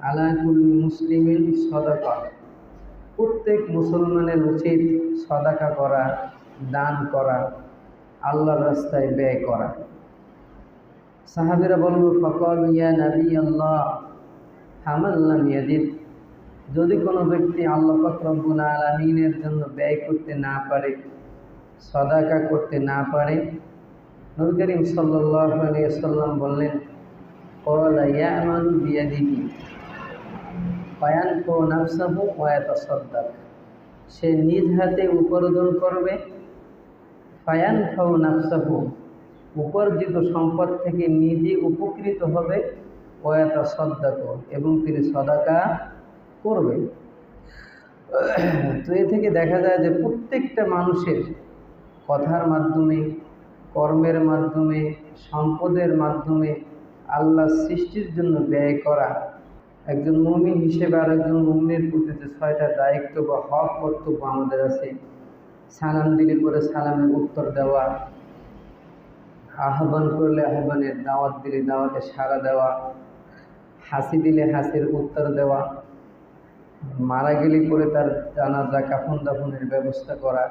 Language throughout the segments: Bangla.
আলা কুল্লি মুসলিমিন সাদাকা, প্রত্যেক মুসলমানের উচিত সাদাকা করা, দান করা, আল্লাহর রাস্তায় ব্যয় করা। সাহাবীরা বলল, ফাকালু ইয়া নবী আল্লাহ ফামান লাম ইয়াজিদ, যদি কোনো ব্যক্তি আল্লাহ পাক রব্বুল আলামিনের জন্য ব্যয় করতে না পারে, সাদাকা করতে না পারে, নবী করিম সাল্লাল্লাহু আলাইহি ওয়াসাল্লাম বললেন, ক্বালা ইয়ামালু বিয়াদিহি ফায়ানফু নাফসাহু ওয়া ইয়াতাসাদ্দাক, সে নিজ হাতে উপার্জন করবে, ফায়ানফু নাফসাহু, উপার্জিত সম্পদ থেকে নিজে উপকৃত হবে, ওয়া ইয়াতাসাদ্দাক, এবং তিনি সাদাকা করবে। তো এ থেকে দেখা যায় যে প্রত্যেকটা মানুষের কথার মাধ্যমে, কর্মের মাধ্যমে, সম্পদের মাধ্যমে আল্লাহ সৃষ্টির জন্য ব্যয় করা, একজন মুমিন হিসেবে আর একজন মুমিনের প্রতি যে 6টা দায়িত্ব বা হক কর্তব্য আমাদের আছে, সালাম দিলে পরে সালামের উত্তর দেওয়া, আহ্বান করলে আহ্বানের, দাওয়াত দিলে দাওয়াতে সাড়া দেওয়া, হাসি দিলে হাসির উত্তর দেওয়া, মারা গেলে পরে তার জানাজা কাফন দাফনের ব্যবস্থা করা,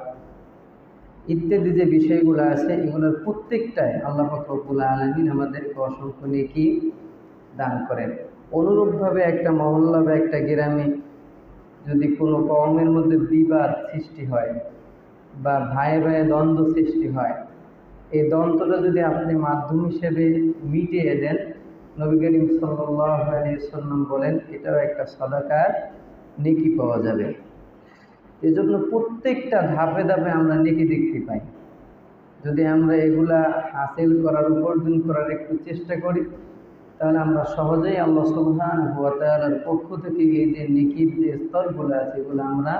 ইত্যাদি যে বিষয়গুলো আছে, এগুলোর প্রত্যেকটাই আল্লাহ পাক রব্বুল আলামিন আমাদেরকে অসংখ্য নেকি দান করেন। অনুরূপভাবে একটা মহল্লা বা একটা গ্রামে যদি কোনো কওমের মধ্যে বিবাদ সৃষ্টি হয় বা ভাই ভাইয়ে দ্বন্দ্ব সৃষ্টি হয়, এই দ্বন্দ্বটা যদি আপনি মাধ্যম হিসেবে মিটিয়ে দেন, নবী করিম সাল্লাল্লাহু আলাইহি ওয়াসাল্লাম বলেন এটাও একটা সাদাকার নেকি পাওয়া যাবে। এজন্য প্রত্যেকটা ধাপে ধাপে আমরা নেকি দেখতে পাই। যদি আমরা এগুলা হাসিল করার, উপার্জন করার একটু চেষ্টা করি, তাহলে আমরা সহজেই আল্লাহ সুবহানাহু ওয়া তাআলার পক্ষ থেকে এই যে নেকির যে স্তরগুলো আছে, এগুলো আমরা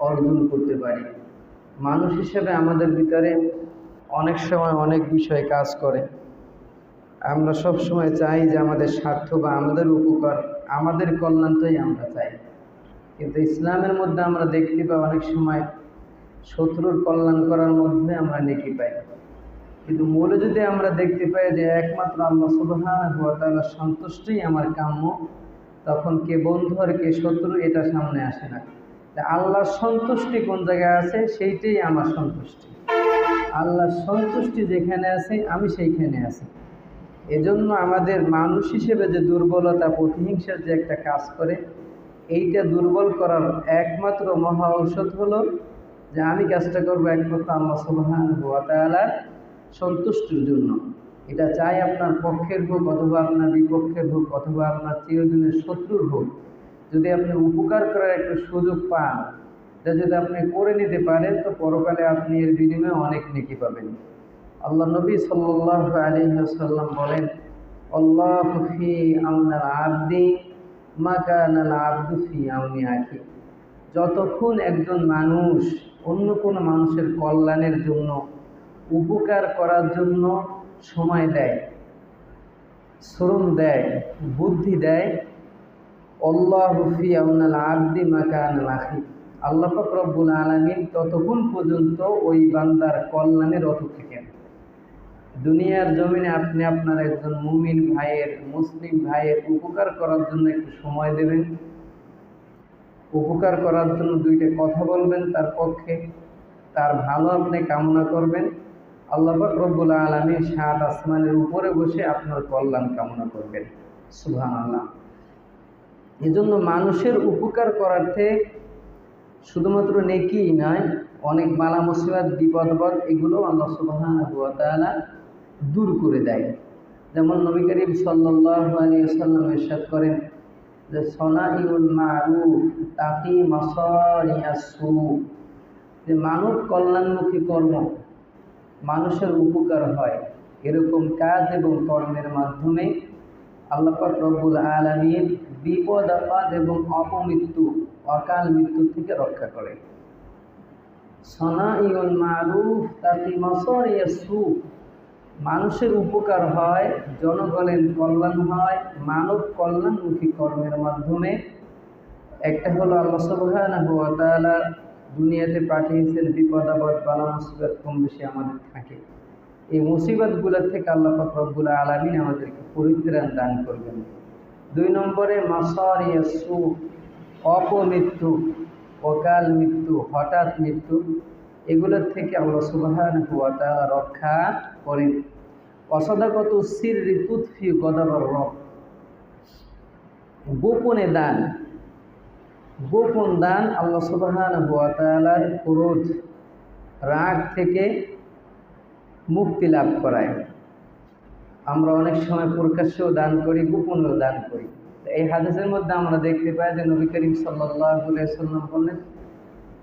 অর্জন করতে পারি। মানুষ হিসেবে আমাদের ভিতরে অনেক সময় অনেক বিষয় কাজ করে। আমরা সব সময় চাই যে আমাদের স্বার্থ বা আমাদের উপকার, আমাদের কল্যাণটাই আমরা চাই। কিন্তু ইসলামের মধ্যে আমরা দেখতে পাই অনেক সময় শত্রুর কল্যাণ করার মধ্যে আমরা নেকি পাই। কিন্তু মূলে যদি আমরা দেখতে পাই যে একমাত্র আল্লাহ সুবহানাহু ওয়া তাআলার সন্তুষ্টিই আমার কাম্য, তখন কে বন্ধু আর কে শত্রু এটা সামনে আসে না। আল্লাহর সন্তুষ্টি কোন জায়গায় আছে সেইটাই আমার সন্তুষ্টি। আল্লাহর সন্তুষ্টি যেখানে আছে আমি সেইখানে আছি। এজন্য আমাদের মানুষ হিসেবে যে দুর্বলতা, প্রতিহিংসার যে একটা কাজ করে, এইটা দুর্বল করার একমাত্র মহা ঔষধ হলো যে আমি কাজটা করবো একমাত্র আল্লাহ সুবহানাহু ওয়া তাআলার সন্তুষ্টির জন্য। এটা চাই আপনার পক্ষের হোক অথবা আপনার বিপক্ষের হোক অথবা আপনার চিরদিনের শত্রুর হোক, যদি আপনি উপকার করার একটা সুযোগ পান, এটা যদি আপনি করে নিতে পারেন, তো পরকালে আপনি এর বিনিময়ে অনেক নেকি পাবেন। আল্লাহ নবী সাল্লাল্লাহু আলাইহি ওয়াসাল্লাম বলেন, আল্লাহু ফি আউনিল আবদি মা কানাল আবদু ফি আউনি আখি, যতক্ষণ একজন মানুষ অন্য কোনো মানুষের কল্যাণের জন্য, উপকার করার জন্য সময় দেয়, শ্রম দেয়, বুদ্ধি দেয়, আল্লাহু ফি আউনিল আবদি মা কানাল আখি, আল্লাহ পাক রব্বুল আলামিন ততক্ষণ পর্যন্ত ওই বান্দার কল্যাণে রত থাকেন। দুনিয়ার জমিনে আপনি আপনার একজন মুমিন ভাইয়ের, মুসলিম ভাইয়ের উপকার করার জন্য একটু সময় দেবেন, উপকার করার জন্য 2টা কথা বলবেন তার পক্ষে, তার ভালো আপনি কামনা করবেন, আল্লাহ পাক রব্বুল আলামিন 7 আসমানের উপরে বসে আপনার কল্যাণ কামনা করবেন। সুবহানাল্লাহ। এজন্য মানুষের উপকার করার্থে শুধুমাত্র নেকিই নয়, অনেক বালা মুসিবত, বিপদ এগুলো আল্লাহ সুবহানাহু ওয়া তাআলা দূর করে দেয়। যেমন নবী করিম সাল্লাল্লাহু আলাইহি ওয়াসাল্লাম ইরশাদ করেন যে সনাইউল মারুফ তাকি মাসারিয়াস সু, যে মানব কল্যাণমুখী কর্ম, মানুষের উপকার হয়, এরকম কাজ এবং কর্মের মাধ্যমে আল্লাহ পাক রব্বুল আলামিন বিপদ আপদ এবং অপমৃত্যু, অকাল মৃত্যু থেকে রক্ষা করে। সনাইউল মারুফ তাকি মাসারিয়াস সু, মানুষের উপকার হয়, জনগণের কল্যাণ হয় মানব কল্যাণমুখী কর্মের মাধ্যমে। একটা হলো আল্লাহ সুবহানাহু ওয়া তাআলা দুনিয়াতে পাঠিয়েছেন বিপদ আপদ, বালা মুসিবত কম বেশি আমাদের থাকে, এই মুসিবতগুলোর থেকে আল্লাহ পাক রব্বুল আলামিন আমাদেরকে পরিত্রাণ দান করবেন। 2 নম্বরে মাসারিয়াসু, অপমৃত্যু, অকাল মৃত্যু, হঠাৎ মৃত্যু, এগুলোর থেকে আল্লাহ সুবহানাহু ওয়া তাআলা রক্ষা করেন। অসাদাকাতু সিররি তুতফি গদাবার রব, গোপনে দান, গোপন দান আল্লাহ সুবহানাহু ওয়া তাআলার ক্রোধ, রাগ থেকে মুক্তি লাভ করায়। আমরা অনেক সময় প্রকাশ্যেও দান করি, গোপনেও দান করি। এই হাদিসের মধ্যে আমরা দেখতে পাই যে নবী করিম সাল্লাল্লাহু আলাইহি সাল্লাম বললেন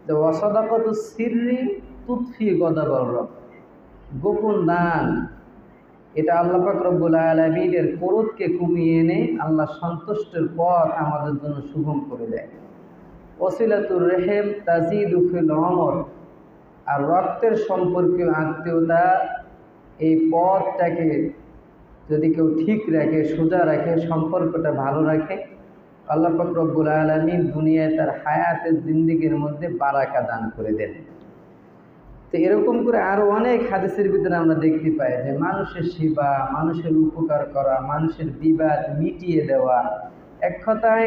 যে ওয়াসাদাকাতু সিররি তুতফি গদাবার রব, গোপন দান এটা আল্লাহ পাক রব্বুল আলামিনের ক্রোধকে কমিয়ে এনে আল্লাহ সন্তুষ্টের পথ আমাদের জন্য সুগম করে দেয়। ওসিলাতুর রেহেম তাজিদু ফিল আমর, আর রক্তের সম্পর্কীয় আত্মীয়তা, এই পথটাকে যদি কেউ ঠিক রাখে, সোজা রাখে, সম্পর্কটা ভালো রাখে, আল্লাহ পাক রব্বুল আলামিন দুনিয়ায় তার হায়াতের জিন্দেগির মধ্যে বারাকা দান করে দেন। তো এরকম করে আরও অনেক হাদিসের ভিতরে আমরা দেখতে পাই যে মানুষের সেবা, মানুষের উপকার করা, মানুষের বিবাদ মিটিয়ে দেওয়া, এক কথায়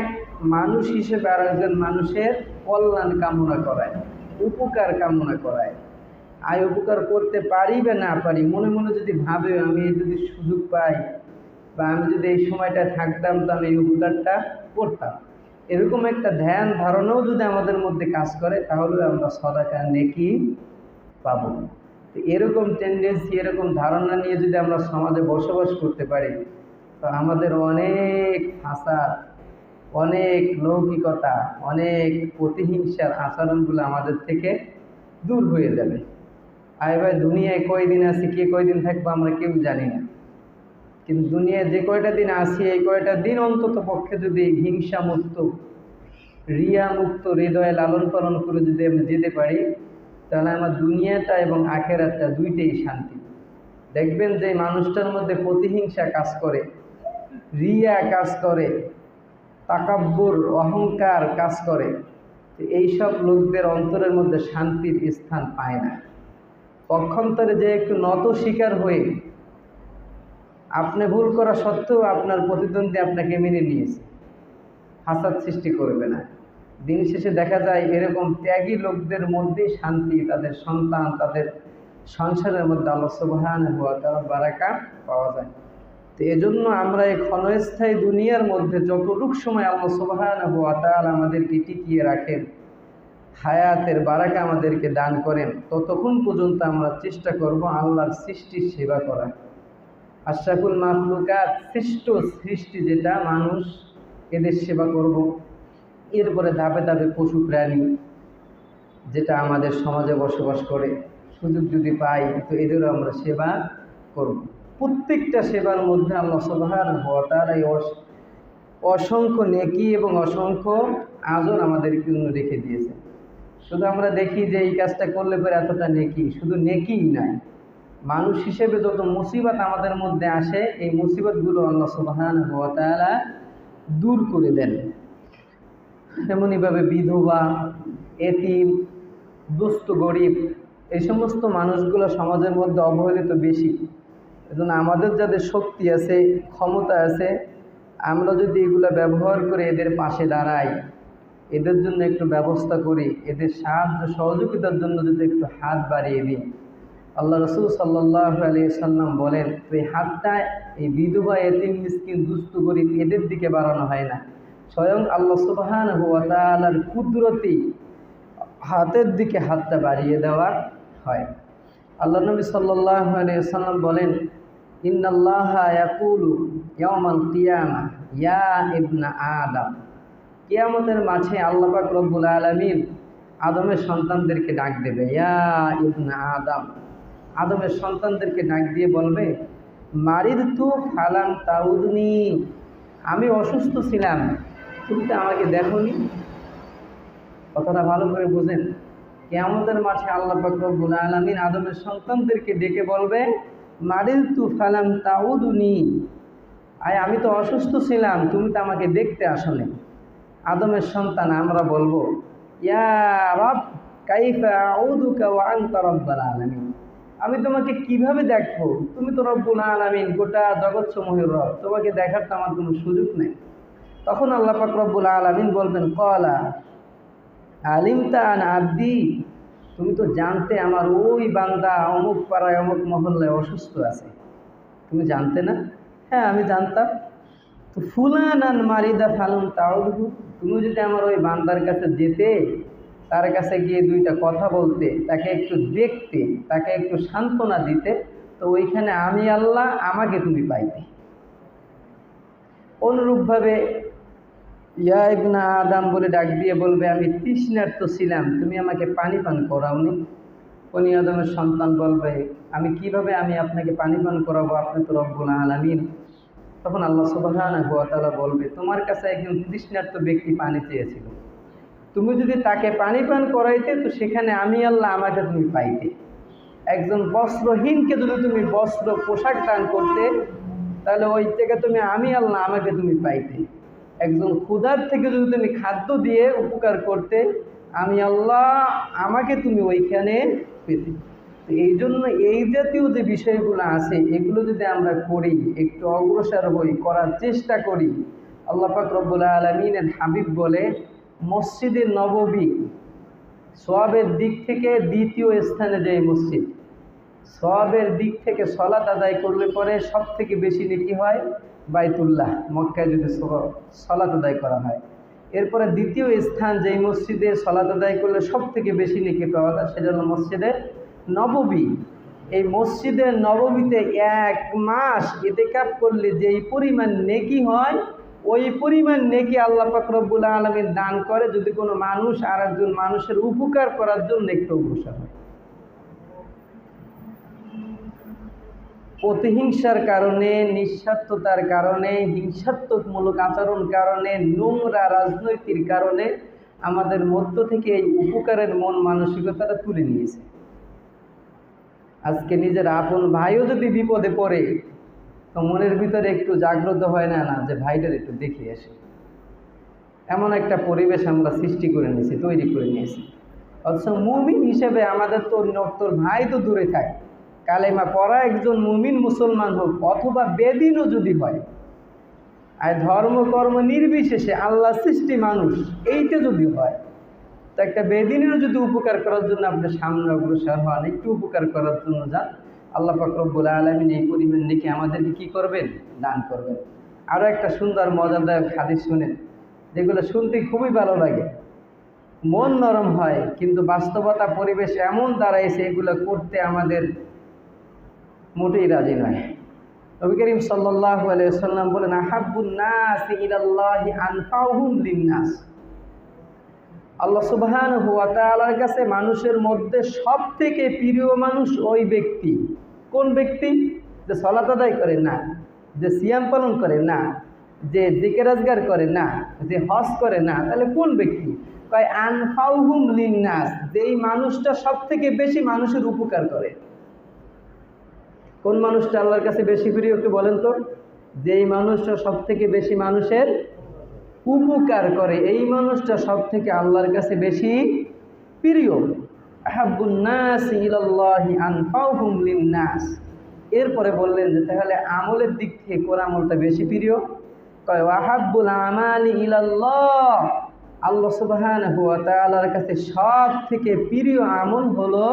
মানুষ হিসেবে আর একজন মানুষের কল্যাণ কামনা করায়, উপকার কামনা করায়। আয় উপকার করতে পারি বা না পারি, মনে মনে যদি ভাবে আমি যদি সুযোগ পাই বা আমি যদি এই সময়টা থাকতাম তো আমি এই উপকারটা করতাম, এরকম একটা ধ্যান ধারণাও যদি আমাদের মধ্যে কাজ করে, তাহলে আমরা সাদাকা নেকি পাবো। তো এরকম টেন্ডেন্সি, এরকম ধারণা নিয়ে যদি আমরা সমাজে বসবাস করতে পারি, তো আমাদের অনেক ফাসাদ, অনেক লৌকিকতা, অনেক প্রতিহিংসার আচরণগুলো আমাদের থেকে দূর হয়ে যাবে। আয় ভাই, দুনিয়ায় কয়দিন আছি, কে কয়দিন থাকবো আমরা কেউ জানি না, কিন্তু দুনিয়ায় যে কয়টা দিন আসি, এই কয়টা দিন অন্তত পক্ষে যদি হিংসা মুক্ত, রিয়া মুক্ত হৃদয়ে লালন পালন করে যদি আমি যেতে পারি, তাহলে আমার দুনিয়াটা এবং আখেরাতটা দুইটাই শান্তি। দেখবেন যে মানুষটার মধ্যে প্রতিহিংসা কাজ করে, রিয়া কাজ করে, তাকাব্বুর অহংকার কাজ করে, এইসব লোকদের অন্তরের মধ্যে শান্তির স্থান পায় না। পক্ষান্তরে যে একটু নত শিকার হয়ে, আপনি ভুল করা সত্ত্বেও আপনার প্রতিদ্বন্দ্বী আপনাকে মেনে নিয়েছে, হাসাদ সৃষ্টি করবে না, দিন শেষে দেখা যায় এরকম ত্যাগী লোকদের মধ্যেই শান্তি, তাদের সন্তান, তাদের সংসারের মধ্যে আল্লাহ সুবহানাহু ওয়া তাআলা বারাকা পাওয়া যায়। তো এজন্য আমরা এই ক্ষণস্থায়ী দুনিয়ার মধ্যে যতটুক সময় আল্লাহ সুবহানাহু ওয়া তাআলা আমাদেরকে টিকিয়ে রাখেন, হায়াতের বারাকা আমাদেরকে দান করেন, ততক্ষণ পর্যন্ত আমরা চেষ্টা করব আল্লাহর সৃষ্টির সেবা করা। আশরাফুল মাখলুকাত, শ্রেষ্ঠ সৃষ্টি যেটা মানুষ, এদের সেবা করব। এরপরে ধাপে ধাপে পশু প্রাণী যেটা আমাদের সমাজে বসবাস করে, সুযোগ যদি পাই তো এদেরও আমরা সেবা করব। প্রত্যেকটা সেবার মধ্যে আল্লাহ সুবহানাহু ওয়া তাআলা অসংখ্য নেকি এবং অসংখ্য আজর আমাদের জন্য রেখে দিয়েছে। শুধু আমরা দেখি যে এই কাজটা করলে পরে এতটা নেকি, শুধু নেকিই নয়, মানুষ হিসেবে যত মুসিবত আমাদের মধ্যে আসে, এই মুসিবতগুলো আল্লাহ সুবহানাহু ওয়া তাআলা দূর করে দেন। এমনইভাবে বিধবা, এতিম, দুস্থ, গরিব, এই সমস্ত মানুষগুলো সমাজের মধ্যে অবহেলিত বেশি। এজন্য আমাদের যাদের শক্তি আছে, ক্ষমতা আছে, আমরা যদি এগুলো ব্যবহার করে এদের পাশে দাঁড়াই, এদের জন্য একটু ব্যবস্থা করি, এদের সাহায্য সহযোগিতার জন্য যদি একটু হাত বাড়িয়ে দিই, আল্লাহ রাসূল সাল্লাল্লাহু আলাইহি সাল্লাম বলেন, এই হাতটা এই বিধবা, এতিম, মিসকিন, দুস্থ, গরিব এদের দিকে বাড়ানো হয় না, স্বয়ং আল্লাহ সুবহানাহু ওয়া তাআলার কুদরতি হাতের দিকে হাতটা বাড়িয়ে দেওয়া হয়। আল্লাহ নবী সাল্লাল্লাহু আলাইহি সাল্লাম বলেন, ইন্নাল্লাহা ইয়াকুলু ইয়াওমাল কিয়ামা ইয়া ইবনা আদম, কিয়ামতের মাঝে আল্লাহ পাক রব্বুল আলামিন আদমের সন্তানদেরকে ডাক দেবে, ইয়া ইবনা আদম, আদমের সন্তানদেরকে ডাক দিয়ে বলবে, মারিদতু ফালাম তাউদনি, আমি অসুস্থ ছিলাম, তুমি তো আমাকে দেখোনি। কথাটা ভালো করে বুঝেন, কিয়ামতের মাঠে আল্লাহ পাক রব্বুল আলামিন আদমের সন্তানদেরকে ডেকে বলবে, মারিদতু ফালাম তাউদনি, আমি তো অসুস্থ ছিলাম, তুমি তো আমাকে দেখতে আসোনি। আদমের সন্তান আমরা বলবো, ইয়া রব কাইফা আউদুকা ওয়া আনতা রব্বুল আলামিন, আমি তোমাকে কিভাবে দেখবো, তুমি তো রব্বুল আলামিন, গোটা জগৎ সমূহের রব, তোমাকে দেখার তো আমার কোনো সুযোগ নেই। তখন আল্লাহ পাক রব্বুল আলামিন বলবেন, ক্বালা আলিমতা আন আবদি, তুমি তো জানতে আমার ওই বান্দা অমুক পাড়ায় অমুক মহল্লায় অসুস্থ আছে, তুমি জানতে না? হ্যাঁ আমি জানতাম। তো ফুলানান মারিদা ফালুন তাউদহু, তুমি যদি আমার ওই বান্দার কাছে যেতে, তার কাছে গিয়ে দুইটা কথা বলতে, তাকে একটু দেখতে, তাকে একটু সান্ত্বনা দিতে, তো ওইখানে আমি আল্লাহ আমাকে তুমি পাইতে। অনুরূপভাবে ইয়া ইবনা আদম বলে ডাক দিয়ে বলবে, আমি তৃষ্ণার্ত ছিলাম, তুমি আমাকে পানি পান করাওনি। বনি আদমের সন্তান বলবে, আমি আপনাকে পানি পান করাবো, আপনি তো রব্বুল আলামিন। তখন আল্লাহ সুবহানাহু ওয়া তাআলা বলবে, তোমার কাছে একজন তৃষ্ণার্ত ব্যক্তি পানি চেয়েছিল, তুমি যদি তাকে পানি পান করাইতে, তো সেখানে আমি আল্লাহ আমাকে তুমি পাইতে। একজন বস্ত্রহীনকে যদি তুমি বস্ত্র পোশাক দান করতে, তাহলে ওই থেকে তুমি আমি আল্লাহ আমাকে তুমি পাইতে। একজন ক্ষুধার থেকে যদি তুমি খাদ্য দিয়ে উপকার করতে, আমি আল্লাহ আমাকে তুমি ওইখানে পেতে। তো এই জন্য এই জাতীয় যে বিষয়গুলো আছে, এগুলো যদি আমরা করি, একটু অগ্রসর হই, করার চেষ্টা করি, আল্লাহ পাক রব্বুল আলামিনের হাবিব বলে, মসজিদে নববী সওয়াবের দিক থেকে দ্বিতীয় স্থানে যে মসজিদ, সওয়াবের দিক থেকে সলাত আদায় করলে পরে সব থেকে বেশি নেকি হয় বাইতুল্লাহ, মক্কায় যদি সলাত আদায় করা হয়। এরপরে দ্বিতীয় স্থান যেই মসজিদে সলাত আদায় করলে সব থেকে বেশি নেকি পাওয়া যায়, সেটা হলো মসজিদে নববী। এই মসজিদে নববীতে 1 মাস ইতিকাফ করলে যেই পরিমাণ নেকি হয়, ওই পরিমাণ নেকি আল্লাহ পাক রব্বুল আলামিন দান করে যদি কোনো মানুষ আর একজন মানুষের উপকার করার জন্য একটু অগ্রসর হয়। প্রতিহিংসার কারণে, নিঃস্বার্থতার কারণে, হিংসাত্মকমূলক আচরণ কারণে, নোংরা রাজনৈতিক কারণে আমাদের মধ্য থেকে এই উপকারের মন মানসিকতাটা তুলে নিয়েছে। আজকে নিজের আপন ভাইও যদি বিপদে পড়ে, তো মনের ভিতরে একটু জাগ্রত হয় না, যে ভাইটার একটু দেখে আসে। এমন একটা পরিবেশ আমরা সৃষ্টি করে নিয়েছি, তৈরি করে নিয়েছি। অথচ মুমিন হিসেবে আমাদের তোর ভাই তো দূরে থাকে, কালেমা পড়া একজন মুমিন মুসলমান হোক অথবা বেদিনও যদি হয়, আর ধর্ম কর্ম নির্বিশেষে আল্লাহ সৃষ্টি মানুষ এইটা যদি হয়, তো একটা বেদিনেরও যদি উপকার করার জন্য আপনি সামনে অগ্রসর হন, একটু উপকার করার জন্য যান, আল্লাহ পাক রব্বুল আলামিন এই পরিমাণ দেখে আমাদেরকে কি করবেন? দান করবেন। আরও একটা সুন্দর মজাদার হাদিস শুনেন, যেগুলো শুনতে খুবই ভালো লাগে, মন নরম হয়, কিন্তু বাস্তবতা পরিবেশ এমন দাঁড়াইছে এগুলো করতে আমাদের মোটেই রাজি নয়। নবী করিম সাল্লাল্লাহু আলাইহি ওয়াসাল্লাম বলেন, আহাব্বুন নাসি ইলাল্লাহি আনফাউহুম লিন্নাস। আল্লাহ সুবহানাহু ওয়া তাআলার কাছে মানুষের মধ্যে সবথেকে প্রিয় মানুষ ওই ব্যক্তি। কোন ব্যক্তি? যে সালাত আদায় করে না, যে সিয়াম পালন করে না, যে জিকির আজগার করে না, যে হজ করে না, তাহলে কোন ব্যক্তি? কয় আনফাউহুম লিন্নাস, যেই মানুষটা সবথেকে বেশি মানুষের উপকার করে। কোন মানুষটা আল্লাহর কাছে বেশি প্রিয় একটু বলেন তো? যেই মানুষটা সবথেকে বেশি মানুষের উপকার করে, এই মানুষটা সবথেকে আল্লাহর কাছে বেশি প্রিয়। আহাব্বুন নাসি ইলাল্লাহি আনফাউহুম লিন্নাস। এরপরে বললেন যে তাহলে আমলের দিক থেকে কোন আমলটা বেশি প্রিয়? কয় আহাব্বুল আমালি ইলাল্লাহ, আল্লাহ সুবহানাহু ওয়া তাআলার কাছে সব থেকে প্রিয় আমল হলো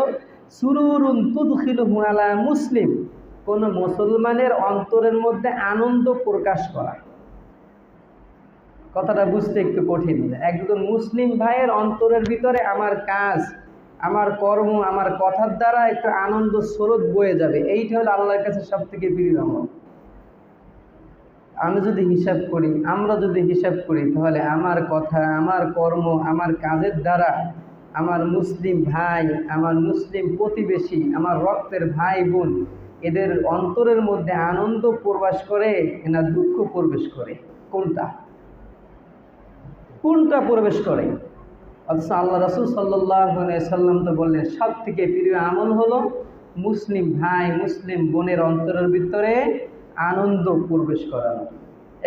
সুরুরুন তুদখিলুহু আলা মুসলিম, কোন মুসলমানের অন্তরের মধ্যে আনন্দ প্রকাশ করা। কথাটা বুঝতে একটু কঠিন। একজন মুসলিম ভাইয়ের অন্তরের ভিতরে আমার কাজ, আমার কর্ম, আমার কথার দ্বারা একটু আনন্দ স্রোত বয়ে যাবে, এইটা হলো আল্লাহর কাছে সব থেকে প্রিয় আমল। আমরা যদি হিসাব করি, তাহলে আমার কথা, আমার কর্ম, আমার কাজের দ্বারা আমার মুসলিম ভাই, আমার মুসলিম প্রতিবেশী, আমার রক্তের ভাই বোন, এদের অন্তরের মধ্যে আনন্দ প্রবেশ করে না দুঃখ প্রবেশ করে? কোনটা প্রবেশ করে? অথচ আল্লাহ রাসূল সাল্লাল্লাহু আলাইহি সাল্লাম তো বললেন সব থেকে প্রিয় আমল হলো মুসলিম ভাই, মুসলিম বোনের অন্তরের ভিতরে আনন্দ প্রবেশ করানো,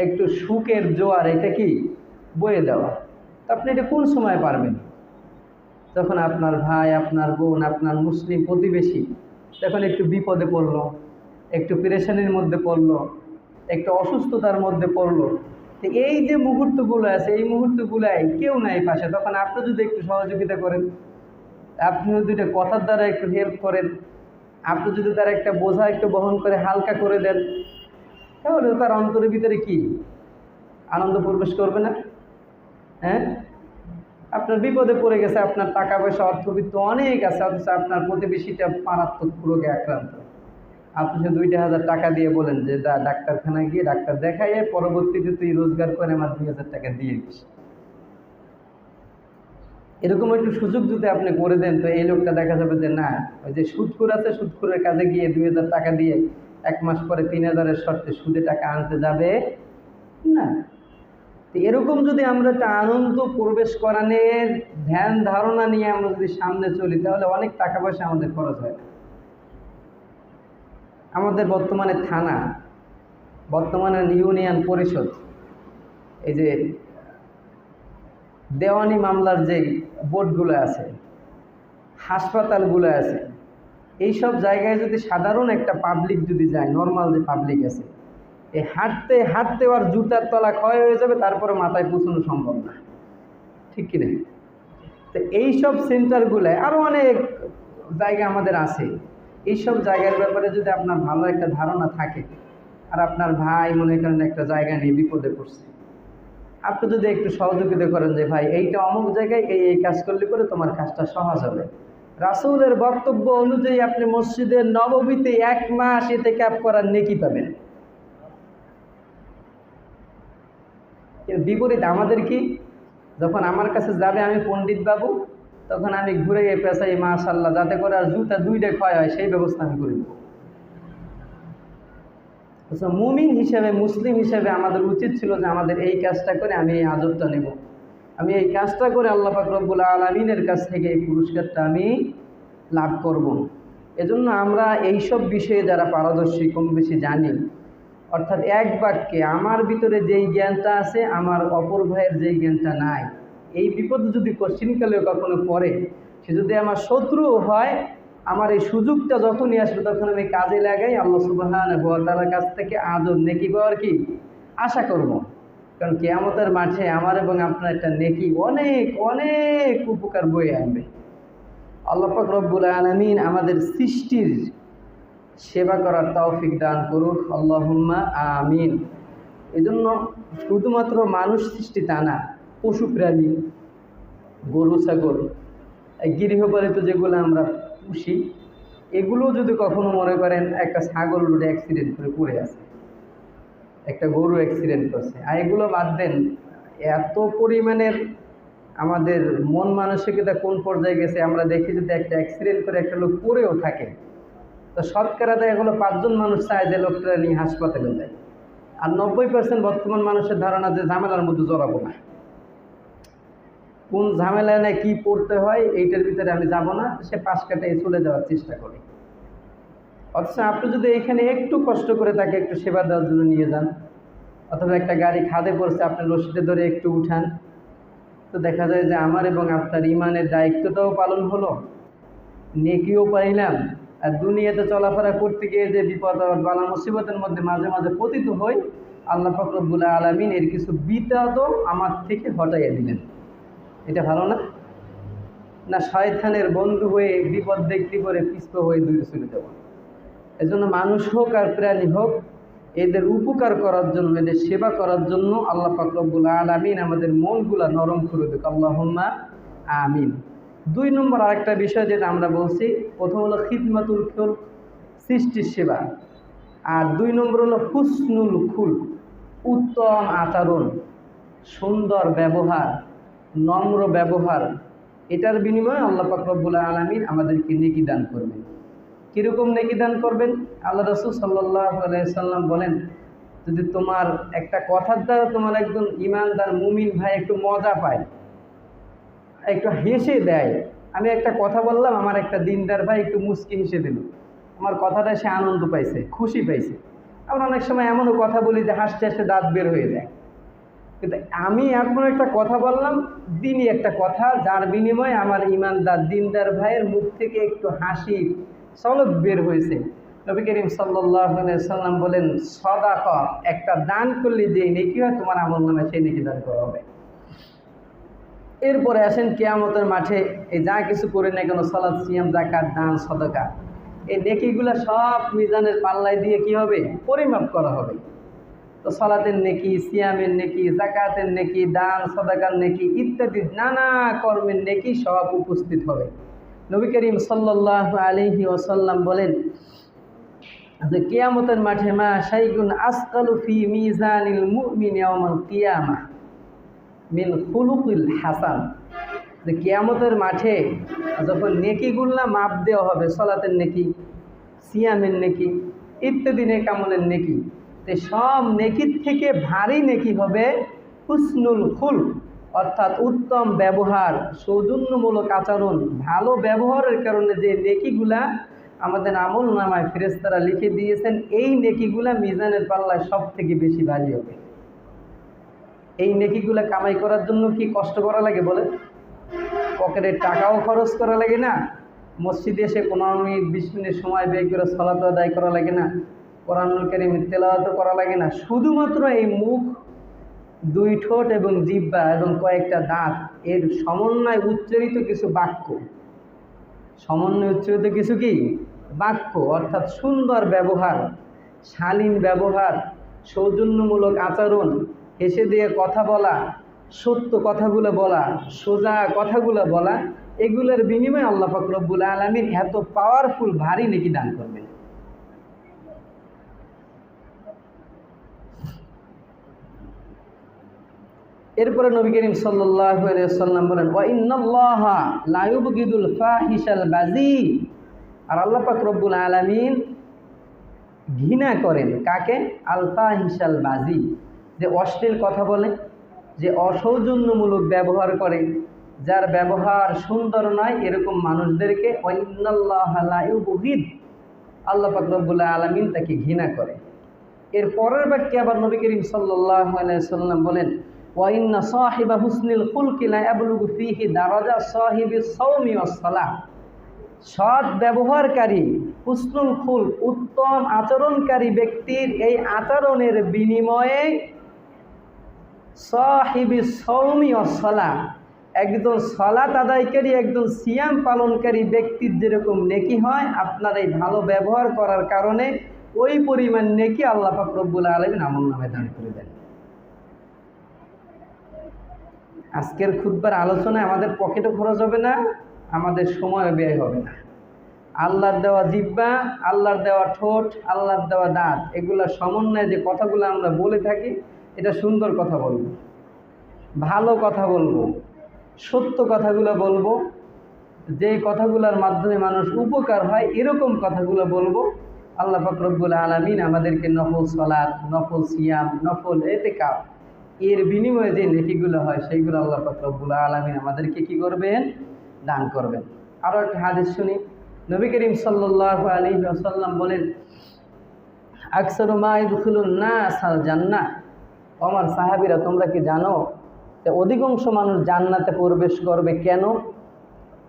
একটু সুখের জোয়ার এটা কি বয়ে দেওয়া। তো আপনি এটা কোন সময় পারবেন? যখন আপনার ভাই, আপনার বোন, আপনার মুসলিম প্রতিবেশী যখন একটু বিপদে পড়লো, একটু পেরেশানির মধ্যে পড়লো, একটু অসুস্থতার মধ্যে পড়লো, তো এই যে মুহূর্তগুলো আছে, এই মুহূর্তগুলাই কেউ নাই পাশে, তখন আপনি যদি একটু সহযোগিতা করেন, আপনি যদি একটা কথার দ্বারা একটু হেল্প করেন, আপনি যদি তার একটা বোঝা একটু বহন করে হালকা করে দেন, তাহলে তার অন্তরের ভিতরে কি আনন্দ প্রবেশ করবে না? হ্যাঁ, আপনার বিপদে পড়ে গেছে, আপনার টাকা পয়সা অর্থবিত্ত অনেক আছে, অথচ আপনার প্রতিবেশীটা মারাত্মক রোগে আক্রান্ত। আপনি সে 2,000 টাকা দিয়ে বলেন যে ডাক্তারখানায় গিয়ে ডাক্তার দেখাইয়ে পরবর্তীতে তুই রোজগার করে আমার 2,000 টাকা দিয়ে দিস। এরকম একটু সুযোগ যদি আপনি করে দেন, তো এই লোকটা দেখা যাবে যে না, ওই যে সুদখোর আছে, সুদখোরের কাছে গিয়ে 2,000 টাকা দিয়ে 1 মাস পরে 3,000-এর শর্তে সুদে টাকা আনতে যাবে না। তো এরকম যদি আমরা একটা আনন্দ প্রবেশ করানোর ধ্যান ধারণা নিয়ে আমরা যদি সামনে চলি, তাহলে অনেক টাকা পয়সা আমাদের খরচ হয় না। আমাদের বর্তমানে থানা, বর্তমানে ইউনিয়ন পরিষদ, এই যে দেওয়ানি মামলার যে বোর্ডগুলো আছে, হাসপাতালগুলো আছে, এইসব জায়গায় যদি সাধারণ একটা পাবলিক যদি যায়, নর্মাল যে পাবলিক আছে, এই হাঁটতে হাঁটতে আর জুতার তলা ক্ষয় হয়ে যাবে, তারপরে মাথায় পৌঁছানো সম্ভব না, ঠিক কিনা? তো এইসব সেন্টারগুলো আরও অনেক জায়গা আমাদের আছে। এইসব জায়গার ব্যাপারে যদি আপনার ভালো একটা ধারণা থাকে, আর আপনার ভাই মনে করেন একটা জায়গা নিয়ে বিপদে পড়ছে, আপনি যদি একটু সহযোগিতা করেন যে ভাই এইটা অমুক জায়গায় এই কাজ করলে করে তোমার কাজটা সহজ হবে, রাসূলের বক্তব্য অনুযায়ী আপনি মসজিদের নববীতে 1 মাস ইতিকাফ করার নেকি পাবেন। বিপরীত আমাদের কি, যখন আমার কাছে যাবে আমি পণ্ডিত বাবু, তখন আমি ঘুরে গিয়ে পেঁচাই মাশাআল্লাহ, যাতে করে আর জুতা 2টা ক্ষয় হয় সেই ব্যবস্থা আমি করে দেব। মুমিন হিসেবে, মুসলিম হিসেবে আমাদের উচিত ছিল যে আমাদের এই কাজটা করে আমি এই আজরটা নেব, আমি এই কাজটা করে আল্লাহ পাক রব্বুল আলামিনের কাছ থেকে এই পুরস্কারটা আমি লাভ করব। এজন্য আমরা এইসব বিষয়ে যারা পারদর্শী, কম বেশি জানি, অর্থাৎ এক বাক্যে আমার ভিতরে যেই জ্ঞানটা আছে, আমার অপর ভাইয়ের যেই জ্ঞানটা নাই, এই বিপদ যদি কঠিনকালেও কখনো পড়ে, সে যদি আমার শত্রু হয়, আমার এই সুযোগটা যখনই আসবে তখন আমি কাজে লাগাই, আল্লাহ সুবহানাহু ওয়া তাআলার কাছ থেকে আজর নেকি পাওয়ার কি আশা করব। কারণ কিয়ামতের মাঠে আমার এবং আপনার একটা নেকি অনেক অনেক উপকার বয়ে আনবে। আল্লাহ পাক রব্বুল আলামিন আমাদের সৃষ্টির সেবা করার তৌফিক দান করুক, আল্লাহুম্মা আমিন। এজন্য শুধুমাত্র মানুষ সৃষ্টি তা না, পশু প্রাণী, গরু ছাগল, গৃহপালিত যেগুলো আমরা পুষি, এগুলো যদি কখনো মনে করেন একটা ছাগল রোডে অ্যাক্সিডেন্ট করে পড়ে আছে, একটা গরু অ্যাক্সিডেন্ট করছে, আর এগুলো বাদ দেন, এত পরিমাণের আমাদের মন মানসিকতা কোন পর্যায়ে গেছে, আমরা দেখি যদি একটা অ্যাক্সিডেন্ট করে একটা লোক পড়েও থাকে, তো শতকরা দেয় এগুলো 5 জন মানুষ চায় যে লোকটা নিয়ে হাসপাতালে যায়, আর 90% বর্তমান মানুষের ধারণা যে ঝামেলার মধ্যে জড়াবো না, কোন ঝামেলায় না কি পড়তে হয় এইটার ভিতরে আমি যাব না, সে পাশ কাটাই চলে যাওয়ার চেষ্টা করে। অথচ আপনি যদি এখানে একটু কষ্ট করে তাকে একটু সেবা দেওয়ার জন্য নিয়ে যান, অথবা একটা গাড়ি খাদে পড়ছে আপনি রশিদে ধরে একটু উঠান, তো দেখা যায় যে আমার এবং আপনার ইমানের দায়িত্বটাও পালন হলো, নেকিও পাইলাম, আর দুনিয়াতে চলাফেরা করতে গিয়ে যে বিপদ বালা মুসিবতের মধ্যে মাঝে মাঝে পতিত হই, আল্লাহ পাক রব্বুল আলামিন এর কিছু বিপদও আমার থেকে হটাইয়া দিলেন। এটা ভালো না? না শয়তানের বন্ধু হয়ে বিপদ দেখতে করে পিছপা হয়ে দূরে চলে যাব। এজন্য মানুষ হোক আর প্রাণী হোক, এদের উপকার করার জন্য, এদের সেবা করার জন্য আল্লাহ পাক রব্বুল আলামিন আমাদের মনগুলা নরম করে দেখ, আল্লাহুম্মা আমিন। 2 নম্বর আরেকটা বিষয় যেটা আমরা বলছি, প্রথম হলো খিদমাতুল খুলক, সৃষ্টির সেবা, আর 2 নম্বর হলো হুসনুল খুলক, উত্তম আচরণ, সুন্দর ব্যবহার, নম্র ব্যবহার। এটার বিনিময়ে আল্লাহ পাক রব্বুল আলামিন আমাদেরকে নেকি দান করবেন। কীরকম নেকি দান করবেন? আল্লাহ রাসূল সাল্লাল্লাহু আলাইহি সাল্লাম বলেন, যদি তোমার একটা কথার দ্বারা তোমার একজন ইমানদার মুমিন ভাই একটু মজা পায়, একটু হেসে দেয়, আমি একটা কথা বললাম, আমার একটা দিনদার ভাই একটু মুচকি হেসে দিল, আমার কথাটা সে আনন্দ পাইছে, খুশি পাইছে। আমরা অনেক সময় এমনও কথা বলি যে হাসতে হাসতে দাঁত বের হয়ে যায়, কিন্তু আমি এমন একটা কথা বললাম, দিনই একটা কথা, যার বিনিময়ে আমার ইমানদার দিনদার ভাইয়ের মুখ থেকে একটু হাসি ঝলক বের হয়েছে, নবী করিম সাল্লাল্লাহু আলাইহি সাল্লাম বলেন, সাদাকা, একটা দান করলে যে নেকি হয় তোমার আমলনামায় সেই নেকি দান করা হবে। এরপরে আসেন কিয়ামতের মাঠে এই যা কিছু করে না কেন, সালাত, সিয়াম, যাকাত, দান, সাদাকা, এই নেকিগুলো সব মিজানের পাল্লায় দিয়ে কি হবে? পরিমাপ করা হবে। তো সালাতের নেকি, সিয়ামের নেকি, যাকাতের নেকি, দান সাদাকার নেকি ইত্যাদি নানা কর্মের নেকি সব উপস্থিত হবে। নবী করিম সাল্লাল্লাহু আলাইহি ওয়াসাল্লাম বলেন যে কিয়ামতের মাঠে মা শাইগুন আসকালু ফি মিজানিল মুমিন ইয়াউমাল কিয়ামাহ মিন খুলুকিল হাসান, যে কিয়ামতের মাঠে যখন নেকিগুলো মাপ দেওয়া হবে, সালাতের নেকি, সিয়ামের নেকি ইত্যাদি নেকামলের নেকি, তো সব নেকির থেকে ভারী নেকি হবে হুসনুল খুলক, অর্থাৎ উত্তম ব্যবহার, সৌজন্যমূলক আচরণ, ভালো ব্যবহারের কারণে যে নেকিগুলা আমাদের আমল নামায় ফেরেশতারা লিখে দিয়েছেন, এই নেকিগুলা মিজানের পাল্লায় সব থেকে বেশি ভারী হবে। এই নেকিগুলা কামাই করার জন্য কি কষ্ট করা লাগে বলে? পকেটের টাকাও খরচ করা লাগে না, মসজিদে এসে 15 মিনিট 20 মিনিট সময় ব্যয় করে সালাত আদায় করা লাগে না, কোরআনুল কারীমের তেলাওয়াত করা লাগে না। শুধুমাত্র এই মুখ, 2 ঠোঁট এবং জিহ্বা এবং কয়েকটা দাঁত এর সমন্বয়ে উচ্চারিত কিছু বাক্য, সমন্বয়ে উচ্চারিত কিছু কি বাক্য, অর্থাৎ সুন্দর ব্যবহার, শালীন ব্যবহার, সৌজন্যমূলক আচরণ, হেসে দিয়ে কথা বলা, সত্য কথাগুলো বলা, সোজা কথাগুলো বলা, এগুলোর বিনিময়ে আল্লাহ পাক রব্বুল আলামিন এত পাওয়ারফুল ভারী নেকি দান করবেন। এরপরে নবী করিম সাল্লাল্লাহু আলাইহি ওয়াসাল্লাম বলেন, ওয়া ইন্নাল্লাহা লা ইউবগিদুল ফাহিশাল বাযী, আর আল্লাহ পাক রব্বুল আলামিন ঘৃণা করেন কাকে? আল ফাহিশাল বাযী, যে অশ্লীল কথা বলে, যে অসৌজন্যমূলক ব্যবহার করে, যার ব্যবহার সুন্দর নয়, এরকম মানুষদেরকে ওয়া ইন্নাল্লাহা লা ইউবগিদ, আল্লাহ পাক রব্বুল আলামিন তাকে ঘৃণা করে। এর পরের বাক্যে আবার নবী করিম সাল্লাল্লাহু আলাইহি ওয়াসাল্লাম বলেন, ওয়া ইন্না সাহিবা হুসনিল খুলকি লা ইয়াবলুগু ফীহি দারাজা সাহিবিস সাওমি ওয়াস সালাহ, সৎ ব্যবহারকারী, হুসনুল খুল, উত্তম আচরণকারী ব্যক্তির এই আচরণের বিনিময়ে সাহিবিস সাওমি ওয়াস সালাহ, একজন সালাত আদায়কারী, একজন সিয়াম পালনকারী ব্যক্তির যেরকম নেকি হয়, আপনার এই ভালো ব্যবহার করার কারণে ওই পরিমাণ নেকি আল্লাহ পাক রব্বুল আলামিন আমলনামায় দান করে দেন। আজকের খুতবার আলোচনায় আমাদের পকেটও খরচ হবে না, আমাদের সময় ব্যয় হবে না। আল্লাহর দেওয়া জিহ্বা, আল্লাহর দেওয়া ঠোঁট, আল্লাহর দেওয়া দাঁত, এগুলো সমন্বয়ে যে কথাগুলো আমরা বলে থাকি, এটা সুন্দর কথা বলবো, ভালো কথা বলবো, সত্য কথাগুলো বলবো, যেই কথাগুলোর মাধ্যমে মানুষ উপকার হয় এরকম কথাগুলো বলবো। আল্লাহ পাক রব্বুল আলামিন আমাদেরকে নফল সালাত, নফল সিয়াম, নফল ইতিকাফ এর বিনিময়ে যে নেকিগুলো হয় সেইগুলো আল্লাহ পাক রব্বুল আলামিন আমাদেরকে কি করবেন? দান করবেন। আরও একটা হাদিস শুনি। নবী করিম সাল্লাল্লাহু আলাইহি ওয়াসাল্লাম বলেন, আকসারু মা ইয়াদখুলুন নাস আল জান্নাহ, আমার সাহাবীরা তোমরা কি জানো যে অধিকাংশ মানুষ জান্নাতে প্রবেশ করবে কেন?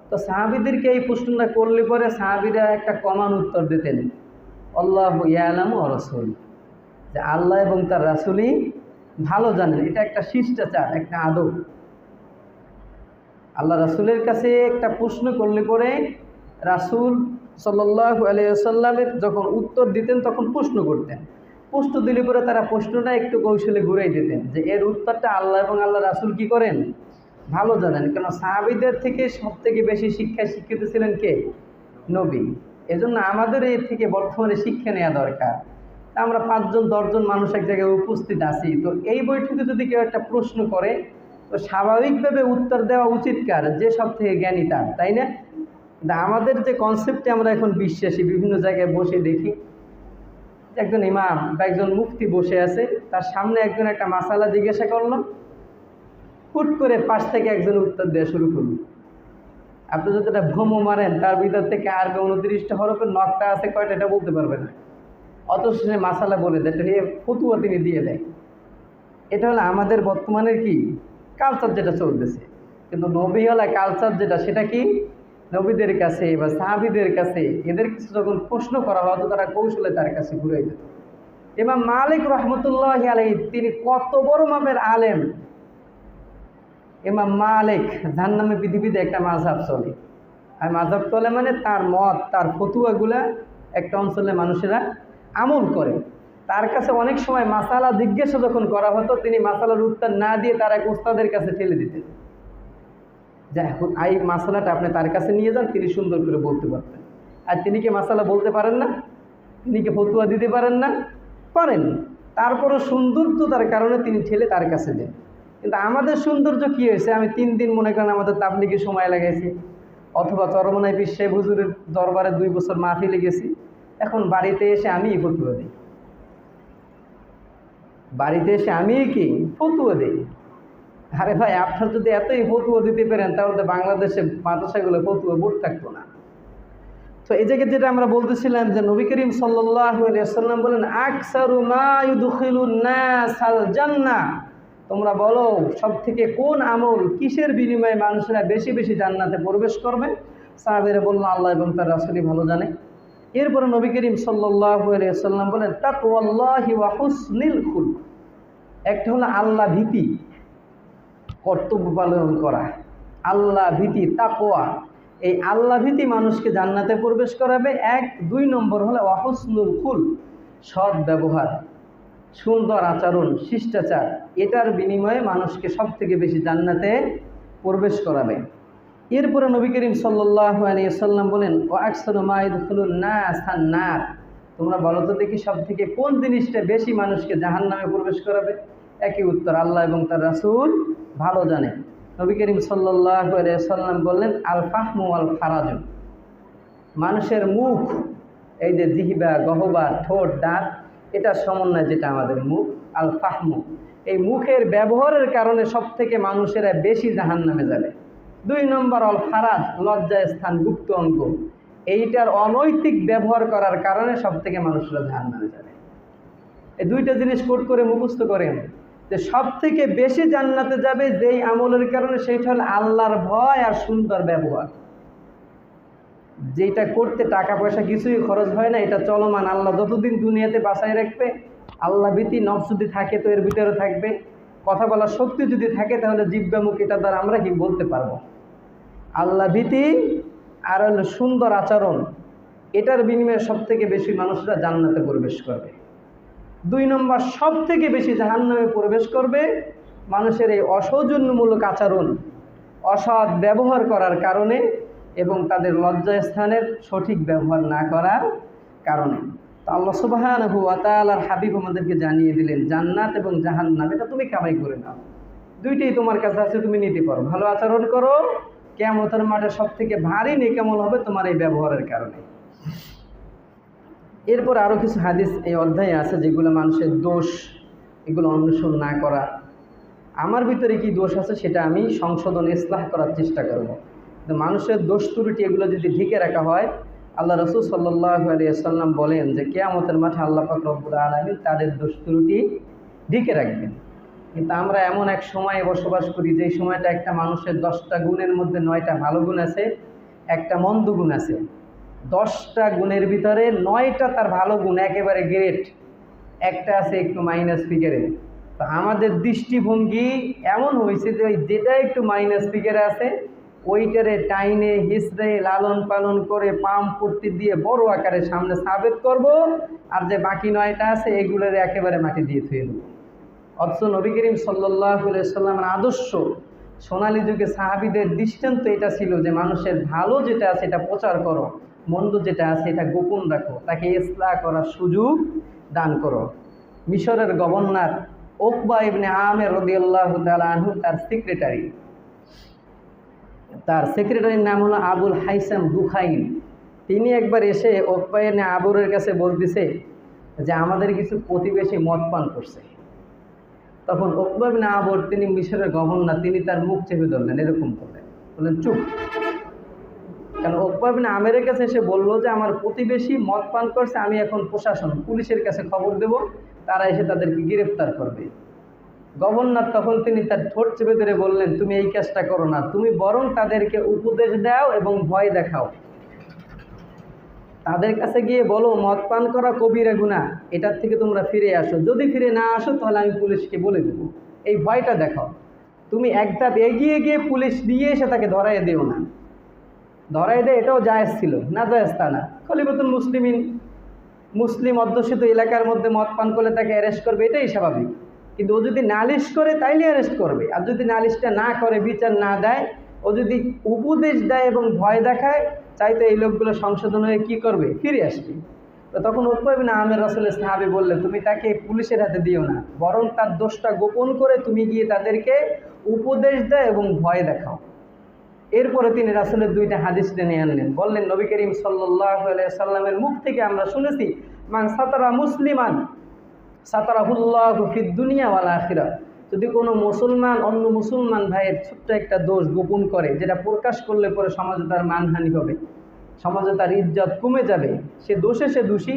তো সাহাবীদেরকে এই প্রশ্নটা করলে পরে সাহাবীরা একটা কমান উত্তর দিতেন, আল্লাহু ইয়ালামু ওয়া রাসূল, যে আল্লাহ এবং তার রাসূলই ভালো জানেন। এটা একটা শিষ্টাচার, একটা আদব। আল্লাহ রাসূলের কাছে একটা প্রশ্ন করলে পরে রাসূল সাল্লাল্লাহু আলাইহি ওয়াসাল্লামের যখন উত্তর দিতেন তখন প্রশ্ন করতেন, প্রশ্ন দিলে পরে তারা প্রশ্নটা একটু কৌশলে ঘুরাই দিতেন, যে এর উত্তরটা আল্লাহ এবং আল্লাহ রাসূল কি করেন? ভালো জানেন। কেন? সাহাবীদের থেকে সব থেকে বেশি শিক্ষায় শিক্ষিত ছিলেন কে? নবী। এজন্য আমাদের এর থেকে বর্তমানে শিক্ষা নেওয়া দরকার। আমরা 5 জন 10 জন মানুষ এক জায়গায় উপস্থিত আছি, তো এই বৈঠকে যদি কেউ একটা প্রশ্ন করে তো স্বাভাবিকভাবে উত্তর দেওয়া উচিত কার? যে সব থেকে জ্ঞানী তার, তাই না? আমাদের যে কনসেপ্টে আমরা এখন বিশ্বাসী, বিভিন্ন জায়গায় বসে দেখি একজন ইমাম বা একজন মুফতি বসে আছে, তার সামনে একজন একটা মাসালা জিজ্ঞাসা করলো, হুট করে পাশ থেকে একজন উত্তর দেওয়া শুরু করল। আপনি যদি একটা ভ্রম মারেন, তার ভিতর থেকে আরবি 29টা হরফের নকটা আছে কয়টা এটা বলতে পারবে না, অথচ সে মাসালা বলে দেয়, ফতুয়া তিনি দিয়ে দেয়। এটা হলো আমাদের বর্তমানের কি কালচার, যেটা চলতেছে। কিন্তু নবীওয়ালা কালচার যেটা, সেটা কি? নবীদের কাছে বা সাহাবীদের কাছে এদের কিছু যখন প্রশ্ন করা হতো তারা কৌশলে তার কাছে ঘুরে যেত। ইমাম মালিক রহমতুল্লাহি আলাইহি তিনি কত বড় মাপের আলেম। ইমাম মালিক, যার নামে পৃথিবীতে একটা মাযহাব চলে, আর মাযহাব চলে মানে তার মত, তার ফতুয়াগুলা একটা অঞ্চলের মানুষেরা আমল করে। তার কাছে অনেক সময় মাসালা জিজ্ঞাসা যখন করা হতো, তিনি মাসালার উত্তর না দিয়ে তার এক উস্তাদের কাছে ঠেলে দিতেন, যে এই মাসালাটা আপনি তার কাছে নিয়ে যান, তিনি সুন্দর করে বলতে পারতেন। আর তিনি কি মাসালা বলতে পারেন না? তিনি কি ফতুয়া দিতে পারেন না? পারেন। তারপরও সৌন্দর্যতার কারণে তিনি ঠেলে তার কাছে দেন। কিন্তু আমাদের সৌন্দর্য কী হয়েছে, আমি 3 দিন মনে করেন আমাদের তাবলিগে সময় লাগাইছি, অথবা চরমনাই পীর সাহেব হুজুরের দরবারে 2 বছর মাহফিলে গেছি, এখন বাড়িতে এসে আমিই ফতুয়া দিই। বাড়িতে এসে আমি কি ফতুয়া দিই? আরে ভাই, আপনার যদি এতই ফতুয়া দিতে পারেন তাহলে তো বাংলাদেশে মাদ্রাসাগুলো ফতুয়া বোর্ড থাকতো না। তো এই জায়গায় যেটা আমরা বলতেছিলাম যে নবী করিম সাল্লাল্লাহু আলাইহি ওয়াসাল্লাম বলেন, আকসারু মা ইউদখিলুন নাসাল জান্নাহ, তোমরা বলো সব থেকে কোন আমল, কিসের বিনিময়ে মানুষেরা বেশি বেশি জান্নাতে প্রবেশ করবে? সাহাবীরা বলল, আল্লাহ এবং তার রাসূলই ভালো জানে। এরপরে নবী করিম সাল্লাল্লাহু আলাইহি ওয়াসাল্লাম বলেন, তাকওয়াল্লাহি ওয়া হুসনিল খুলক, একটা হলো আল্লাহ ভীতি, কর্তব্য পালন করা, আল্লাহ ভীতি, তাকওয়া। এই আল্লাহ ভীতি মানুষকে জান্নাতে প্রবেশ করাবে। 1, 2 নম্বর হলো ওয়া হুসনুল খুলক, সৎ ব্যবহার, সুন্দর আচরণ, শিষ্টাচার, এটার বিনিময়ে মানুষকে সব থেকে বেশি জান্নাতে প্রবেশ করাবে। এরপরে নবী করিম সাল্লাল্লাহু আলাইহি ওয়াসাল্লাম বলেন, ওয়া আকসারু মা ইয়াদখুলুন নাসান নার, তোমরা বলো তো দেখি সব থেকে কোন জিনিসটা বেশি মানুষকে জাহান্নামে প্রবেশ করাবে? একই উত্তর, আল্লাহ এবং তার রাসূল ভালো জানে। নবী করিম সাল্লাল্লাহু আলাইহি ওয়াসাল্লাম বললেন, আল ফাহমু ওয়াল ফারাজু, মানুষের মুখ, এই যে জিহবা, গহবা, ঠোঁট, দাঁত, এটা সমন্বয় যেটা আমাদের মুখ, আল ফাহমু, এই মুখের ব্যবহারের কারণে সব থেকে মানুষেরা বেশি জাহান্নামে যাবে। 2 নম্বর আল ফারাজ, লজ্জা স্থান, গুপ্ত অঙ্গ, এইটার অনৈতিক ব্যবহার করার কারণে সব থেকে মানুষরা জাহান্নামে যাবে। এই 2টা জিনিস কোট করে মুখস্থ করেন যে সব থেকে বেশি জান্নাতে যাবে যেই আমলের কারণে, সেইটা হল আল্লাহর ভয় আর সুন্দর ব্যবহার। যেটা করতে টাকা পয়সা কিছুই খরচ হয় না, এটা চলমান, আল্লাহ যতদিন দুনিয়াতে বাঁচায় রাখবে, আল্লাহ ভীতি নফস যদি থাকে তো এর ভিতরে থাকবে, কথা বলার শক্তি যদি থাকে তাহলে জিহ্বা মুখ এটা দ্বারা আমরা কি বলতে পারবো। আল্লাহ ভীতি আর হলো সুন্দর আচরণ, এটার বিনিময়ে সব থেকে বেশি মানুষরা জান্নাতে প্রবেশ করবে। 2 নম্বর, সব থেকে বেশি জাহান্নামে প্রবেশ করবে মানুষের এই অসৌজন্যমূলক আচরণ, অসৎ ব্যবহার করার কারণে এবং তাদের লজ্জাস্থানের সঠিক ব্যবহার না করার কারণে। তো আল্লাহ সুবহানাহু ওয়া তাআলার হাবিব আমাদেরকে জানিয়ে দিলেন, জান্নাত এবং জাহান্নাম এটা তুমি কামাই করে নাও, 2টিই তোমার কাছে আছে, তুমি নিতে পারো। ভালো আচরণ করো, কিয়ামতের মাঠে সব থেকে ভারী নেকামল হবে তোমার এই ব্যবহারের কারণে। এরপর আরও কিছু হাদিস এই অধ্যায়ে আছে যেগুলো মানুষের দোষ, এগুলো অন্বেষণ না করা। আমার ভিতরে কি দোষ আছে সেটা আমি সংশোধন, ইসলাহ করার চেষ্টা করব। কিন্তু মানুষের দোষ ত্রুটি এগুলো যদি ঢেকে রাখা হয়, আল্লাহ রাসূল সাল্লাল্লাহু আলাইহি ওয়াসাল্লাম বলেন যে কিয়ামতের মাঠে আল্লাহ পাক রব্বুল আলামিন তাদের দোষ ত্রুটি ঢেকে রাখবেন। কিন্তু আমরা এমন এক সময়ে বসবাস করি যেই সময়টা একটা মানুষের 10টা গুণের মধ্যে 9টা ভালো গুণ আছে, একটা মন্দ গুণ আছে। 10টা গুণের ভিতরে 9টা তার ভালো গুণ, একেবারে গ্রেট, একটা আছে একটু মাইনাস ফিগারে। তো আমাদের দৃষ্টিভঙ্গি এমন হয়েছে যে ওই যেটা একটু মাইনাস ফিগারে আছে ওইটারে টাইনে হিসড়ে লালন পালন করে পাম পট্টি দিয়ে বড় আকারে সামনে সাবেত করব, আর যে বাকি 9টা আছে এগুলোর একেবারে মাটি দিয়ে থুয়ে দেবো। অথচ নবী করিম সাল্লাল্লাহু আলাইহি ওয়াসাল্লামের আদর্শ, সোনালী যুগে সাহাবীদের দৃষ্টান্ত এটা ছিল যে মানুষের ভালো যেটা আছে এটা প্রচার করো, মন্দ যেটা আছে এটা গোপন রাখো, তাকে ইসলাহ করার সুযোগ দান করো। মিশরের গভর্নর উকবা ইবনে আমের রাদিয়াল্লাহু তাআলা আনহু, তার সেক্রেটারির নাম হলো আবুল হাইসাম দুখাইন। তিনি একবার এসে উকবা ইবনে আবুরের কাছে বলতেছে যে আমাদের কিছু প্রতিবেশী মদ পান করছে। তখন উকবা ইবনে আবুর, তিনি মিশরের গভর্নর, তিনি তার মুখ চেপে ধরলেন, এরকম করলেন, বললেন চুপ। কারণ উকবা ইবনে আমেরের কাছে এসে বললো যে আমার প্রতিবেশী মদ পান করছে, আমি এখন প্রশাসন পুলিশের কাছে খবর দেব, তারা এসে তাদেরকে গ্রেফতার করবে। গভর্নর তখন তিনি তার ঠোঁট চেপে ধরে বললেন, তুমি এই কাজটা করো না, তুমি বরং তাদেরকে উপদেশ দাও এবং ভয় দেখাও। তাদের কাছে গিয়ে বলো মদ পান করা কবিরা গুনাহ, এটার থেকে তোমরা ফিরে আসো, যদি ফিরে না আসো তাহলে আমি পুলিশকে বলে দেবো। এই ভয়টা দেখাও। তুমি এক ধাপ এগিয়ে গিয়ে পুলিশ দিয়ে এসে তাকে ধরাই দিও না। ধরাই দেয় এটাও জায়েজ ছিল, না জায়েজ তা না। খলিফাতুল মুসলিমিন, মুসলিম অধ্যুষিত এলাকার মধ্যে মদ পান করলে তাকে অ্যারেস্ট করবে, এটাই স্বাভাবিক। কিন্তু ও যদি নালিশ করে তাইলে অ্যারেস্ট করবে, আর যদি নালিশটা না করে, বিচার না দেয়, ও যদি উপদেশ দেয় এবং ভয় দেখায়, চাইতে এই লোকগুলো সংশোধন হয়ে কী করবে, ফিরে আসবে। তো তখন উতবা ইবনে আমির রাসূলের সাহাবী বললেন, তুমি তাকে পুলিশের হাতে দিও না, বরং তার দোষটা গোপন করে তুমি গিয়ে তাদেরকে উপদেশ দেয় এবং ভয় দেখাও। এরপরে তিনি রাসূলের দুইটা হাদিস টেনে আনলেন, বললেন, নবী করিম সাল্লাল্লাহু আলাইহি সাল্লামের মুখ থেকে আমরা শুনেছি, মান সাতারা মুসলিমান সাতারাহুল্লাহু ফিদ দুনিয়া ওয়াল আখিরা। যদি কোনো মুসলমান অন্য মুসলমান ভাইয়ের ছোট্ট একটা দোষ গোপন করে, যেটা প্রকাশ করলে পরে সমাজে তার মানহানি হবে, সমাজে তার ইজ্জত কমে যাবে, সে দোষে সে দোষী,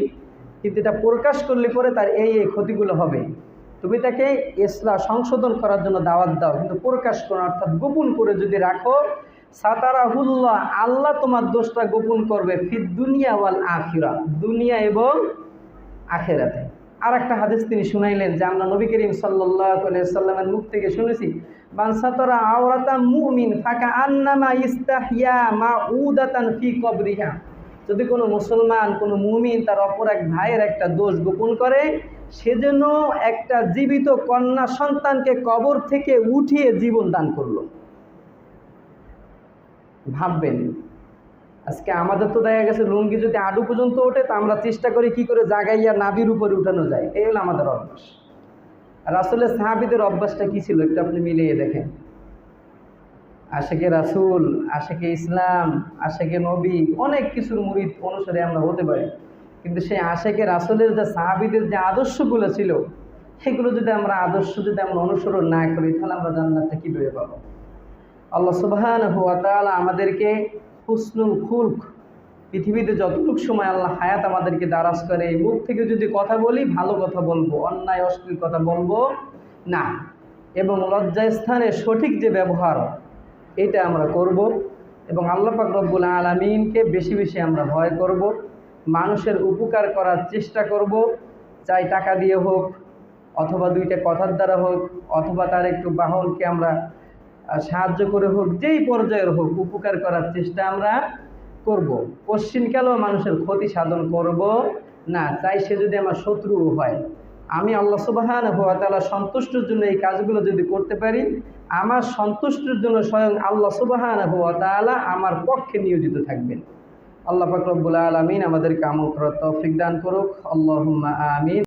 কিন্তু এটা প্রকাশ করলে পরে তার এই ক্ষতিগুলো হবে, তুমি তাকে ইসলাহ সংশোধন করার জন্য দাওয়াত দাও, কিন্তু প্রকাশ করো, অর্থাৎ গোপন করে যদি রাখো, সাতারাহুল্লাহ, আল্লাহ তোমার দোষটা গোপন করবে, ফিদ দুনিয়া ওয়াল আখিরা, দুনিয়া এবং আখিরাতে। আর একটা হাদিস তিনি শুনাইলেন, যে আমরা নবী করিম সাল্লাল্লাহু আলাইহি সাল্লামের মুখ থেকে শুনেছি, মান সাতারা আওরাতা মুমিন ফাকা আন্নামা ইস্তাহিয়া মাউদাতান ফি কবরিহা। যদি কোনো মুসলমান, কোনো মুমিন তার অপর এক ভাইয়ের একটা দোষ গোপন করে, সেজন্য একটা জীবিত কন্যা সন্তানকে কবর থেকে উঠিয়ে জীবন দান করলো। ভাববেন, আজকে আমাদের তো দেখা গেছে লুঙ্গি যদি আডু পর্যন্ত ওঠে, তা আমরা চেষ্টা করি কি করে জাগাইয়া নাভির উপরে উঠানো যায়, এই হলো আমাদের অভ্যাস। রাসূলের সাহাবীদের অভ্যাসটা কি ছিল, একটু আপনি মিলিয়ে দেখেন। আশেকে রাসূল, আশেকে ইসলাম, আশেকে নবী, অনেক কিছুর মুরিদ অনুসারে আমরা হতে পারি, কিন্তু সেই আশেকে রাসূলের যে সাহাবীদের যে আদর্শগুলো ছিল, সেগুলো যদি আমরা অনুসরণ না করি, তাহলে আমরা জান্নাতটা কীভাবে পাবো? আল্লাহ সুবহানাহু ওয়া তাআলা আমাদেরকে হুসনুল খুলক, পৃথিবীতে যতটুকু সময় আল্লাহ হায়াত আমাদেরকে দারাজ করে, এই মুখ থেকে যদি কথা বলি, ভালো কথা বলবো, অন্যায় অশ্লীল কথা বলবো না, এবং লজ্জাস্থানে সঠিক যে ব্যবহার, এটা আমরা করব, এবং আল্লাহ পাক রব্বুল আলামিনকে বেশি বেশি আমরা ভয় করব, মানুষের উপকার করার চেষ্টা করব, চাই টাকা দিয়ে হোক, অথবা দুইটা কথার দ্বারা হোক, অথবা তার একটু বাহনকে আমরা সাহায্য করে হোক, যেই পর্যায়ের হোক, উপকার করার চেষ্টা আমরা করব। পশ্চিমকালেও মানুষের ক্ষতি সাধন করব না, চাই সে যদি আমার শত্রুও হয়। আমি আল্লাহ সুবহানাহু ওয়া তাআলা সন্তুষ্টির জন্য এই কাজগুলো যদি করতে পারি, আমার সন্তুষ্টির জন্য স্বয়ং আল্লাহ সুবহানাহু ওয়া তাআলা আমার পক্ষে নিয়োজিত থাকবেন। আল্লাহ পাক রব্বুল আলামিন আমাদেরকে আমল করার তৌফিক দান করুক। আল্লাহুম্মা আমিন।